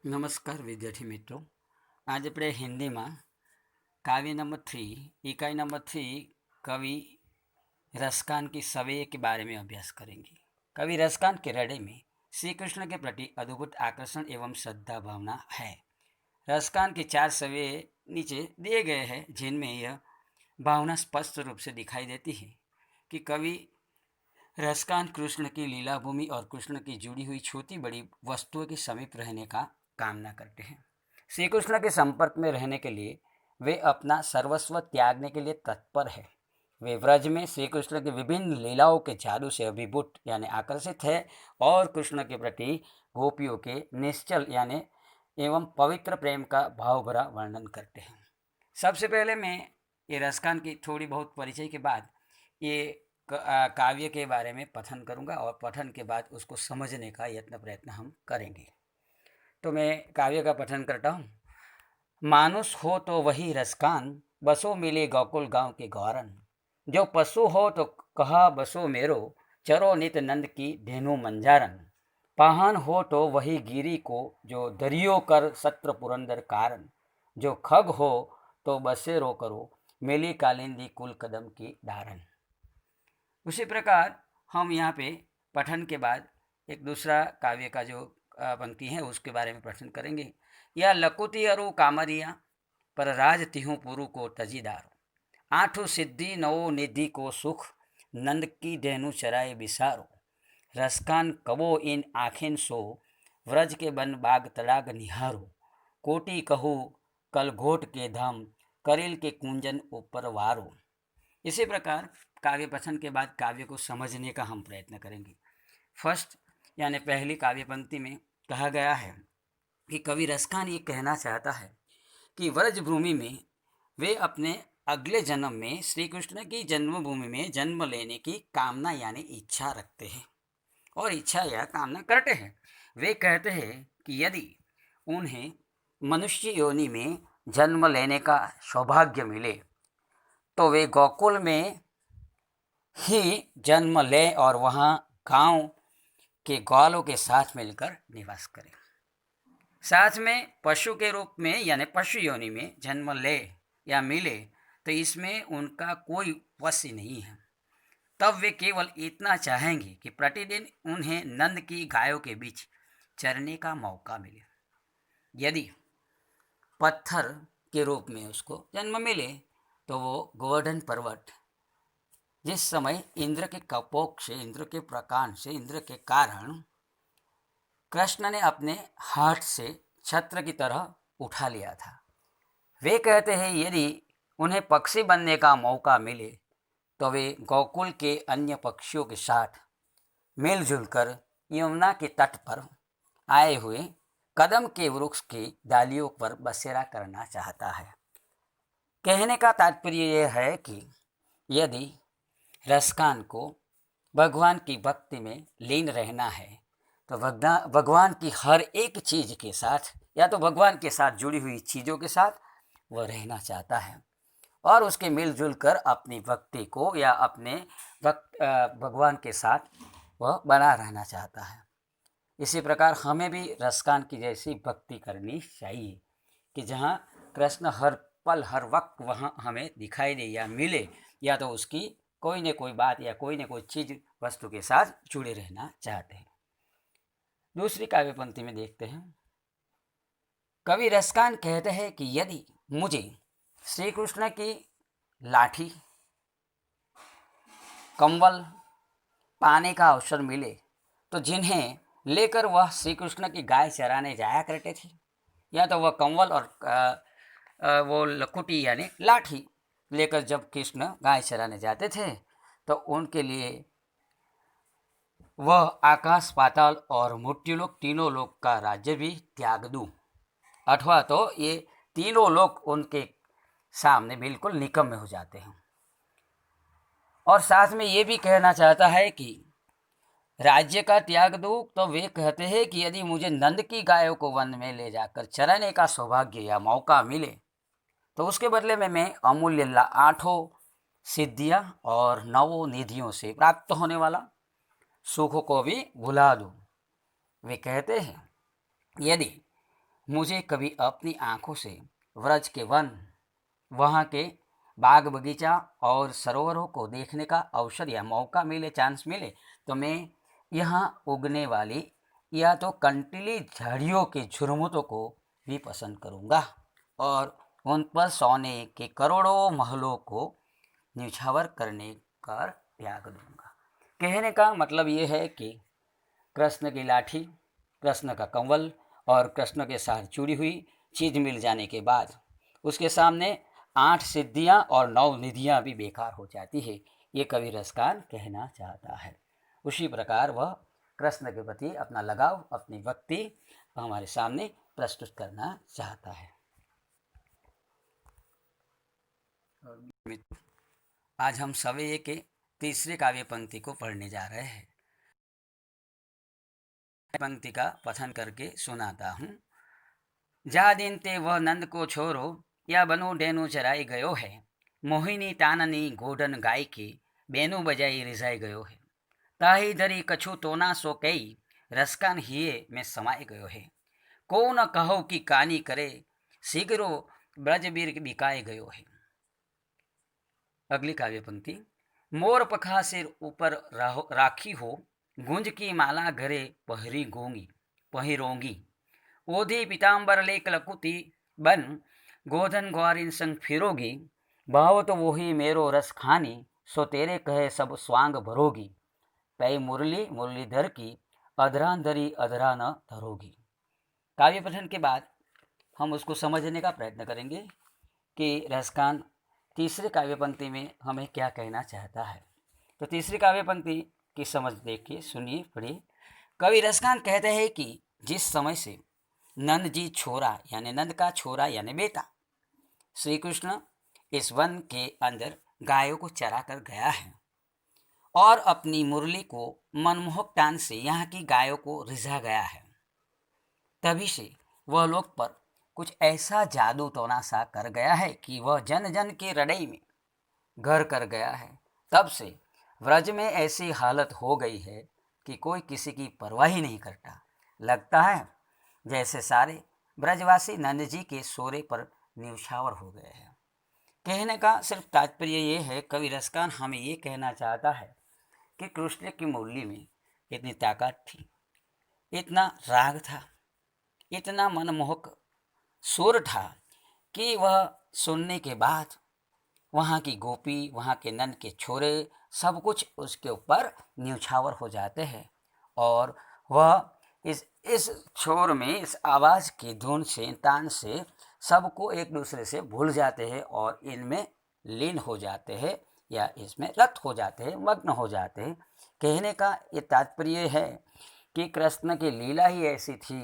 નમસ્કાર વિદ્યાર્થી મિત્રો. आज આપણે હિન્દીમાં काव्य नंबर 3 इकाई नंबर 3 कवि रसकान की सवेय के बारे में अभ्यास करेंगे. कवि रसकान के हृदय में श्री कृष्ण के प्रति अद्भुत आकर्षण एवं श्रद्धा भावना है. रसकान के 4 सवेय नीचे दिए गए हैं, जिनमें यह भावना स्पष्ट रूप से दिखाई देती है कि कवि रसकान कृष्ण की लीला भूमि और कृष्ण की जुड़ी हुई छोटी बड़ी वस्तुओं के समीप रहने का कामना करते हैं. श्री कृष्ण के संपर्क में रहने के लिए वे अपना सर्वस्व त्यागने के लिए तत्पर है. वे व्रज में श्री कृष्ण की विभिन्न लीलाओं के जादू से अभिभूत यानी आकर्षित है और कृष्ण के प्रति गोपियों के निश्चल यानी एवं पवित्र प्रेम का भाव भरा वर्णन करते हैं. सबसे पहले मैं ये रसकान की थोड़ी बहुत परिचय के बाद ये काव्य के बारे में पठन करूँगा और पठन के बाद उसको समझने का यत्न प्रयत्न हम करेंगे. तो मैं काव्य का पठन करता हूँ. मानुष हो तो वही रसकान, बसो मिले गोकुल गांव के गौरन. जो पशु हो तो कहा बसो मेरो, चरो नित नंद की धेनु मंजारन. पाहन हो तो वही गिरी को, जो दरियो कर सत्र पुरंदर कारण. जो खग हो तो बसेरो करो, मेली कालिंदी कुल कदम की धारण. उसी प्रकार हम यहाँ पे पठन के बाद एक दूसरा काव्य का जो पंक्ति है उसके बारे में पठन करेंगे. या लकुती अरु कामरिया, पर राज तिहु पुरु को तजीदारो. आठों सिद्धि नवो निधि को सुख, नंद की धेनु चराए बिसारो. रसकान कवो इन आखिन सो, व्रज के बन बाग तड़ाग निहारो. कोटि कहू कल घोट के धाम, करिल के कुंजन ऊपर वारो. इसी प्रकार काव्य पठन के बाद काव्य को समझने का हम प्रयत्न करेंगे. फर्स्ट यानी पहली काव्य पंक्ति में कहा गया है कि कवि रसकान ये कहना चाहता है कि व्रजभूमि में वे अपने अगले जन्म में श्री कृष्ण की जन्मभूमि में जन्म लेने की कामना यानी इच्छा रखते हैं और इच्छा या कामना करते हैं. वे कहते हैं कि यदि उन्हें मनुष्य योनि में जन्म लेने का सौभाग्य मिले तो वे गोकुल में ही जन्म लें और वहाँ गांव के ग्वालों के साथ मिलकर निवास करें. साथ में पशु के रूप में यानी पशु योनि में जन्म ले या मिले तो इसमें उनका कोई वश नहीं है. तब वे केवल इतना चाहेंगे कि प्रतिदिन उन्हें नंद की गायों के बीच चरने का मौका मिले. यदि पत्थर के रूप में उसको जन्म मिले तो वो गोवर्धन पर्वत, जिस समय इंद्र के कपोक से, इंद्र के प्रकांड से, इंद्र के कारण कृष्ण ने अपने हाथ से छत्र की तरह उठा लिया था. वे कहते हैं यदि उन्हें पक्षी बनने का मौका मिले तो वे गोकुल के अन्य पक्षियों के साथ मिलजुल कर यमुना के तट पर आए हुए कदम के वृक्ष की डालियों पर बसेरा करना चाहता है. कहने का तात्पर्य यह है कि यदि रसकान को भगवान की भक्ति में लीन रहना है तो भगवान की हर एक चीज़ के साथ या तो भगवान के साथ जुड़ी हुई चीज़ों के साथ वह रहना चाहता है और उसके मिलजुल कर अपनी भक्ति को या अपने भगवान के साथ वह बना रहना चाहता है. इसी प्रकार हमें भी रसकान की जैसी भक्ति करनी चाहिए कि जहाँ कृष्ण हर पल हर वक्त वहाँ हमें दिखाई दे या मिले, या तो उसकी कोई न कोई बात या कोई न कोई चीज़ वस्तु के साथ जुड़े रहना चाहते हैं. दूसरी काव्य पंक्ति में देखते हैं. कवि रसकान कहते हैं कि यदि मुझे श्री कृष्ण की लाठी कंबल पाने का अवसर मिले तो जिन्हें लेकर वह श्री कृष्ण की गाय चराने जाया करते थे, या तो वह कंबल और वो लकुटी यानी लाठी लेकर जब कृष्ण गाय चराने जाते थे तो उनके लिए वह आकाश पाताल और मृत्युलोक तीनों लोक का राज्य भी त्याग दूं, अथवा तो ये तीनों लोक उनके सामने बिल्कुल निकम्मे हो जाते हैं. और साथ में ये भी कहना चाहता है कि राज्य का त्याग दूं तो वे कहते हैं कि यदि मुझे नंद की गायों को वन में ले जाकर चराने का सौभाग्य या मौका मिले तो उसके बदले में मैं अमूल्य 8 सिद्धियाँ और 9 निधियों से प्राप्त होने वाला सुख को भी भुला दूं. वे कहते हैं यदि मुझे कभी अपनी आँखों से व्रज के वन, वहाँ के बाग बगीचा और सरोवरों को देखने का अवसर या मौका मिले, चांस मिले, तो मैं यहाँ उगने वाली या तो कंटीली झाड़ियों के झुरमुटों को भी पसंद करूँगा और उन पर सोने के करोड़ों महलों को न्यौछावर करने का त्याग दूंगा। कहने का मतलब ये है कि कृष्ण की लाठी, कृष्ण का कंवल और कृष्ण के साथ जुड़ी हुई चीज़ मिल जाने के बाद उसके सामने 8 सिद्धियां और 9 निधियां भी बेकार हो जाती है, ये कवि रसकान कहना चाहता है। उसी प्रकार वह कृष्ण के प्रति अपना लगाव, अपनी भक्ति हमारे सामने प्रस्तुत करना चाहता है। आज हम सवेये के तीसरे काव्य पंक्ति को पढ़ने जा रहे हैं। पंक्ति का पठन करके सुनाता हूँ। जा दिन ते वह नंद को छोरो, या बनो डेनु चराई गयो है। मोहिनी ताननी गोडन गाय के, बेनु बजाई रिझाई गयो है। ताही धरी कछु तोना सो कई, रसकान हिये में समाई गयो है। को न कहो कि कानी करे, शीघ्रो ब्रजबीर बिकाए गयो है। अगली काव्य पंक्ति। मोर पखा सिर ऊपर राखी हो, गुंज की माला घरे पहिरोंगी। ओधी पीताम्बर लेक लकुति बन, गोधन ग्वारिन संग फिरोगी। भाव तो वही मेरो रस खानी, सो तेरे कहे सब स्वांग भरोगी। पै मुरली मुरलीधर की, अधरांधरी अधरा न धरोगी। काव्य पठन के बाद हम उसको समझने का प्रयत्न करेंगे कि रसकान तीसरे काव्य पंक्ति में हमें क्या कहना चाहता है। तो तीसरी काव्य पंक्ति की समझ देखिए, सुनिए, पढ़िए। कवि रसकान कहते हैं कि जिस समय से नंद जी छोरा यानी नंद का छोरा यानी बेटा श्री कृष्ण इस वन के अंदर गायों को चरा कर गया है और अपनी मुरली को मनमोहक तान से यहाँ की गायों को रिझा गया है, तभी से वह लोग पर कुछ ऐसा जादू टोना सा कर गया है कि वह जन जन के हृदय में घर कर गया है। तब से व्रज में ऐसी हालत हो गई है कि कोई किसी की परवाह ही नहीं करता। लगता है जैसे सारे ब्रजवासी नंद जी के सोरे पर न्यौछावर हो गए हैं। कहने का सिर्फ तात्पर्य ये है, कवि रसकान हमें ये कहना चाहता है कि कृष्ण की मुरली में इतनी ताकत थी, इतना राग था, इतना मनमोहक सुर था कि वह सुनने के बाद वहाँ की गोपी, वहाँ के नंद के छोरे सब कुछ उसके ऊपर न्यौछावर हो जाते हैं और वह इस छोर में, इस आवाज़ की धुन से, तान से सबको एक दूसरे से भूल जाते हैं और इनमें लीन हो जाते हैं या इसमें रत हो जाते हैं, मग्न हो जाते हैं। कहने का ये तात्पर्य है कि कृष्ण की लीला ही ऐसी थी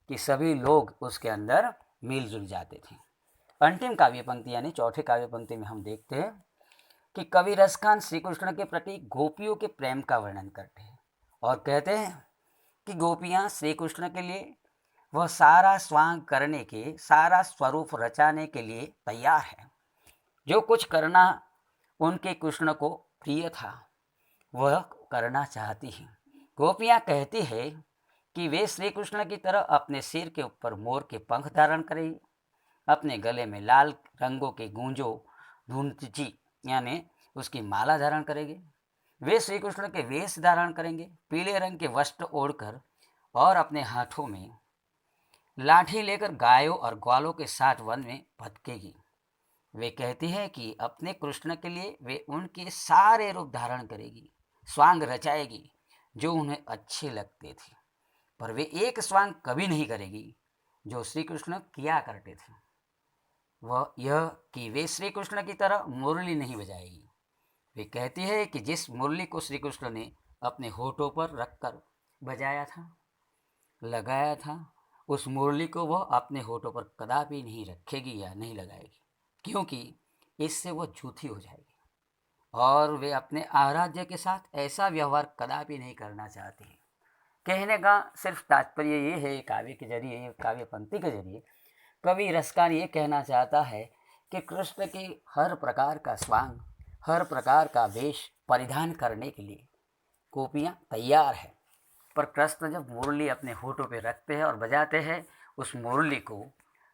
कि सभी लोग उसके अंदर मिलजुल जाते थे। अंतिम काव्य पंक्ति यानी चौथे काव्य पंक्ति में हम देखते हैं कि कवि रसखान श्री कृष्ण के प्रति गोपियों के प्रेम का वर्णन करते हैं और कहते हैं कि गोपियाँ श्री कृष्ण के लिए वह सारा स्वांग करने के, सारा स्वरूप रचाने के लिए तैयार है। जो कुछ करना उनके कृष्ण को प्रिय था वह करना चाहती हैं। गोपियाँ कहती है कि वे श्री कृष्ण की तरह अपने सिर के ऊपर मोर के पंख धारण करेंगी, अपने गले में लाल रंगों के गूंजो धुंधची यानी उसकी माला धारण करेंगे। वे श्री कृष्ण के वेश धारण करेंगे, पीले रंग के वस्त्र ओढ़कर, और अपने हाथों में लाठी लेकर गायों और ग्वालों के साथ वन में भटकेगी। वे कहती है कि अपने कृष्ण के लिए वे उनके सारे रूप धारण करेगी, स्वांग रचाएगी जो उन्हें अच्छे लगते थे, पर वे एक स्वांग कभी नहीं करेगी जो श्री कृष्ण किया करते थे। वह यह कि वे श्री कृष्ण की तरह मुरली नहीं बजाएगी। वे कहती है कि जिस मुरली को श्री कृष्ण ने अपने होठों पर रखकर बजाया था, लगाया था, उस मुरली को वह अपने होठों पर कदापि नहीं रखेगी या नहीं लगाएगी, क्योंकि इससे वह झूठी हो जाएगी और वे अपने आराध्य के साथ ऐसा व्यवहार कदापि नहीं करना चाहती है। कहने का सिर्फ तात्पर्य ये है, काव्य के जरिए, काव्य पंक्ति के जरिए कवि रसकान ये कहना चाहता है कि कृष्ण की हर प्रकार का स्वांग, हर प्रकार का वेश परिधान करने के लिए गोपियाँ तैयार हैं, पर कृष्ण जब मुरली अपने होठों पे रखते हैं और बजाते हैं, उस मुरली को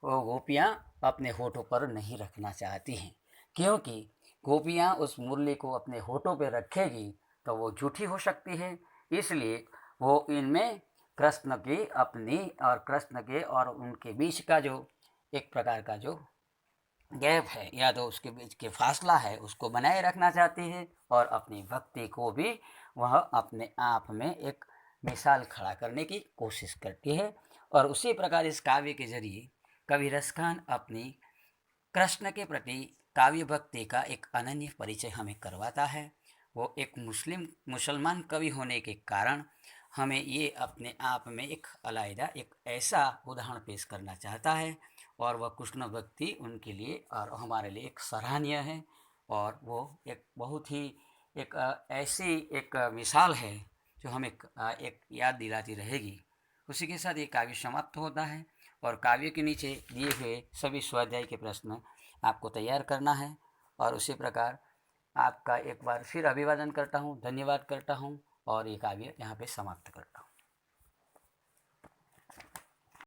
वो गोपियाँ अपने होठों पर नहीं रखना चाहती हैं, क्योंकि गोपियाँ उस मुरली को अपने होठों पर रखेगी तो वो झूठी हो सकती है। इसलिए वो इनमें कृष्ण की अपनी और कृष्ण के और उनके बीच का जो एक प्रकार का जो गैप है या तो उसके बीच के फासला है उसको बनाए रखना चाहती है, और अपनी भक्ति को भी वह अपने आप में एक मिसाल खड़ा करने की कोशिश करती है। और उसी प्रकार इस काव्य के जरिए कवि रसखान अपनी कृष्ण के प्रति काव्य भक्ति का एक अनन्य परिचय हमें करवाता है। वो एक मुसलमान कवि होने के कारण हमें ये अपने आप में एक अलग एक ऐसा उदाहरण पेश करना चाहता है, और वह कृष्ण भक्ति उनके लिए और हमारे लिए एक सराहनीय है। और वो एक बहुत ही एक ऐसी एक मिसाल है जो हमें एक याद दिलाती रहेगी। उसी के साथ ये काव्य समाप्त होता है, और काव्य के नीचे दिए हुए सभी स्वाध्याय के प्रश्न आपको तैयार करना है। और उसी प्रकार आपका एक बार फिर अभिवादन करता हूँ, धन्यवाद करता हूँ, और ये काव्य यहाँ पे समाप्त करता हूँ।